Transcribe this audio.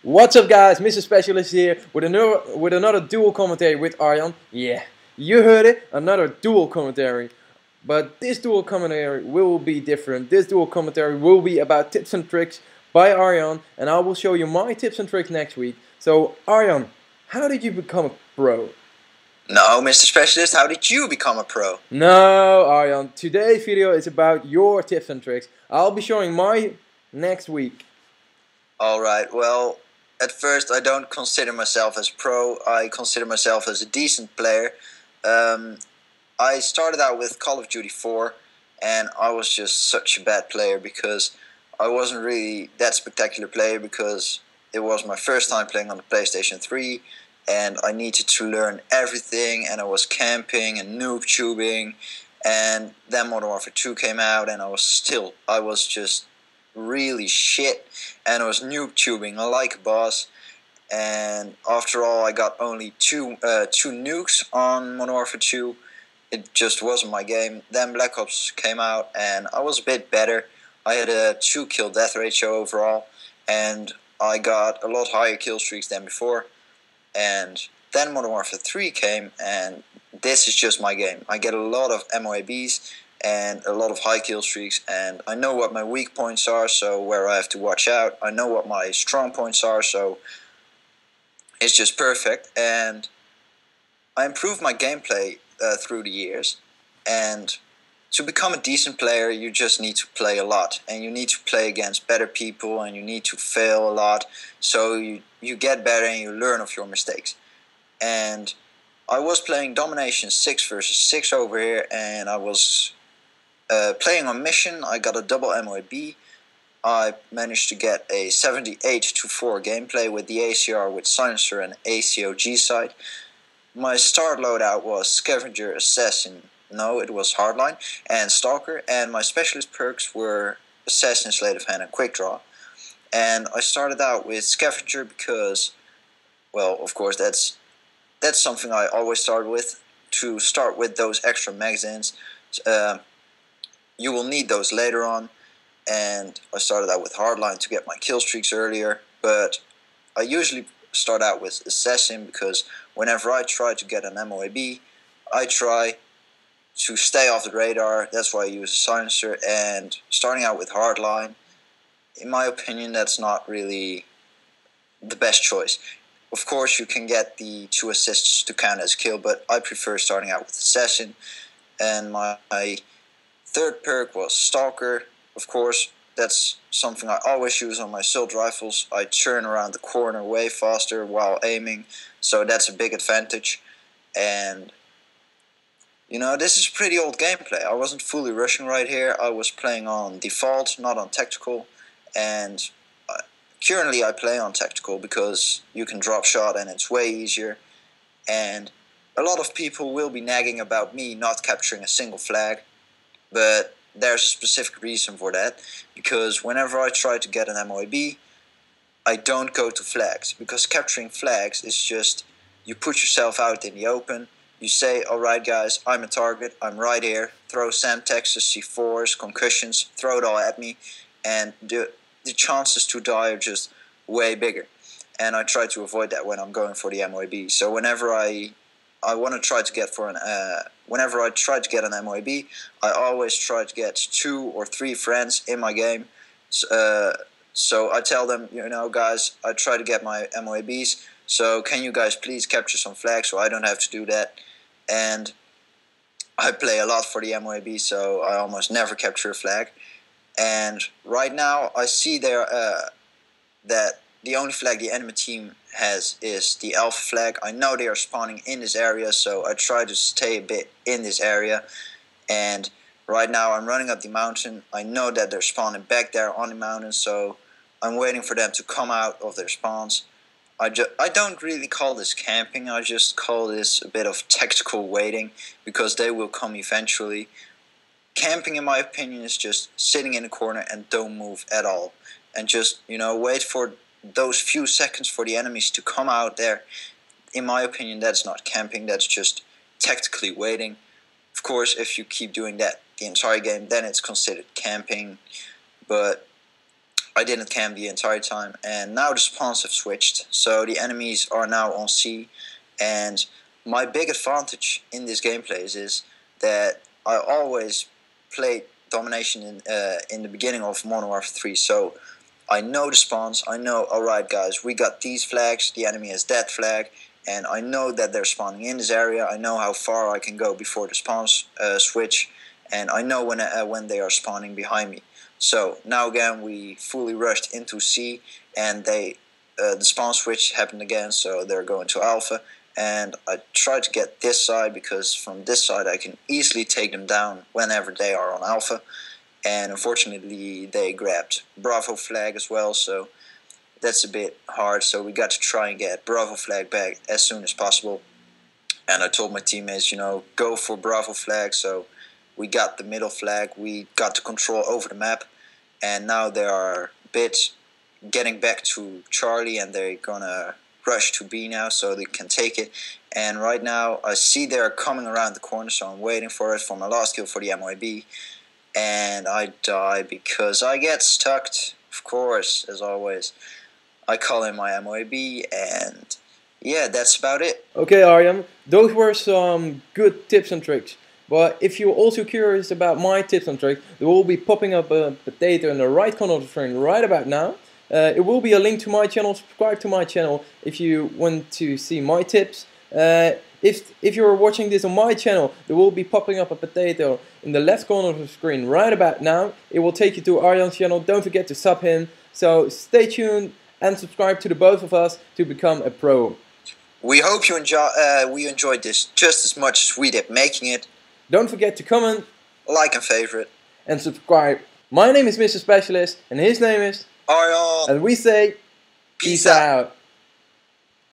What's up guys, MrSpecialist here with another dual commentary with Arjan. Yeah, you heard it, another dual commentary. But this dual commentary will be different. This dual commentary will be about tips and tricks by Arjan, and I will show you my tips and tricks next week. So Arjan, how did you become a pro? No, Mr. Specialist, how did you become a pro? No, Arjan, today's video is about your tips and tricks. I'll be showing my next week. Alright, well, at first I don't consider myself as pro. I consider myself as a decent player. I started out with Call of Duty 4 and I was just such a bad player because I wasn't really that spectacular player because it was my first time playing on the PlayStation 3 and I needed to learn everything, and I was camping and noob tubing, and then Modern Warfare 2 came out and I was just really shit, and I was noob tubing like a boss. And after all, I got only two nukes on Modern Warfare 2. It just wasn't my game. Then Black Ops came out and I was a bit better. I had a 2 kill death ratio overall, and I got a lot higher kill streaks than before. And then Modern Warfare 3 came, and this is just my game. I get a lot of MOABs and a lot of high kill streaks, and I know what my weak points are, so where I have to watch out. I know what my strong points are, so it's just perfect. And I improved my gameplay through the years, and to become a decent player you just need to play a lot, and you need to play against better people, and you need to fail a lot, so you get better and you learn of your mistakes. And I was playing Domination 6 versus 6 over here, and I was playing on mission. I got a double MOAB. I managed to get a 78-4 gameplay with the ACR with silencer and ACOG sight. My start loadout was Scavenger, Assassin, no, it was Hardline, and Stalker, and my specialist perks were Assassin, Sleight of Hand, and Quick Draw. And I started out with Scavenger because, well, of course, that's something I always start with, to start with those extra magazines. You will need those later on, and I started out with Hardline to get my kill streaks earlier, but I usually start out with Assassin because whenever I try to get an MOAB, I try to stay off the radar. That's why I use a silencer, and starting out with Hardline, in my opinion, that's not really the best choice. Of course, you can get the 2 assists to count as kill, but I prefer starting out with Assassin. And my third perk was Stalker. Of course, that's something I always use on my assault rifles. I turn around the corner way faster while aiming, so that's a big advantage. And you know, this is pretty old gameplay. I wasn't fully rushing right here. I was playing on default, not on tactical, and currently I play on tactical because you can drop shot and it's way easier. And a lot of people will be nagging about me not capturing a single flag, but there's a specific reason for that, because whenever I try to get an MOAB, I don't go to flags, because capturing flags is just, you put yourself out in the open, you say, alright guys, I'm a target, I'm right here, throw Semtexes, C4s, concussions, throw it all at me, and the chances to die are just way bigger. And I try to avoid that when I'm going for the MOAB. So whenever I want to try to get for an whenever I try to get an MOAB, I always try to get 2 or 3 friends in my game. So I tell them, you know, guys, I try to get my MOABs, so can you guys please capture some flags so I don't have to do that. And I play a lot for the MOAB, so I almost never capture a flag. And right now I see there that the only flag the enemy team has is the alpha flag. I know they are spawning in this area, so I try to stay a bit in this area. And right now I'm running up the mountain. I know that they're spawning back there on the mountain, so I'm waiting for them to come out of their spawns. I don't really call this camping, I just call this a bit of tactical waiting, because they will come eventually. Camping, in my opinion, is just sitting in a corner and don't move at all, and just, you know, wait for those few seconds for the enemies to come out there. In my opinion, that's not camping, that's just tactically waiting. Of course, if you keep doing that the entire game, then it's considered camping. But I didn't camp the entire time, and now the spawns have switched, so the enemies are now on C, and my big advantage in this gameplay is that I always played domination in the beginning of Modern Warfare 3, so I know the spawns, I know, alright guys, we got these flags, the enemy has that flag, and I know that they're spawning in this area, I know how far I can go before the spawns switch, and I know when they are spawning behind me. So now again we fully rushed into C, and the spawn switch happened again, so they're going to Alpha, and I tried to get this side because from this side I can easily take them down whenever they are on Alpha, and unfortunately they grabbed Bravo flag as well, so that's a bit hard, so we got to try and get Bravo flag back as soon as possible. And I told my teammates, you know, go for Bravo flag, so we got the middle flag, we got the control over the map, and now they are a bit getting back to Charlie, and they're gonna rush to B now so they can take it. And right now I see they're coming around the corner, so I'm waiting for it for my last kill for the MOAB, and I die because I get stuck, of course, as always. I call in my MOAB, and yeah, that's about it. Okay, Arjan, those were some good tips and tricks. But if you're also curious about my tips and tricks, there will be popping up a potato in the right corner of the screen right about now. It will be a link to my channel. Subscribe to my channel if you want to see my tips. If you're watching this on my channel, there will be popping up a potato in the left corner of the screen right about now. It will take you to Arjan's channel. Don't forget to sub him. So stay tuned and subscribe to the both of us to become a pro. We hope you enjoyed this just as much as we did making it. Don't forget to comment, like and favorite, and subscribe. My name is MrSpecialist, and his name is Arjan. And we say, peace out.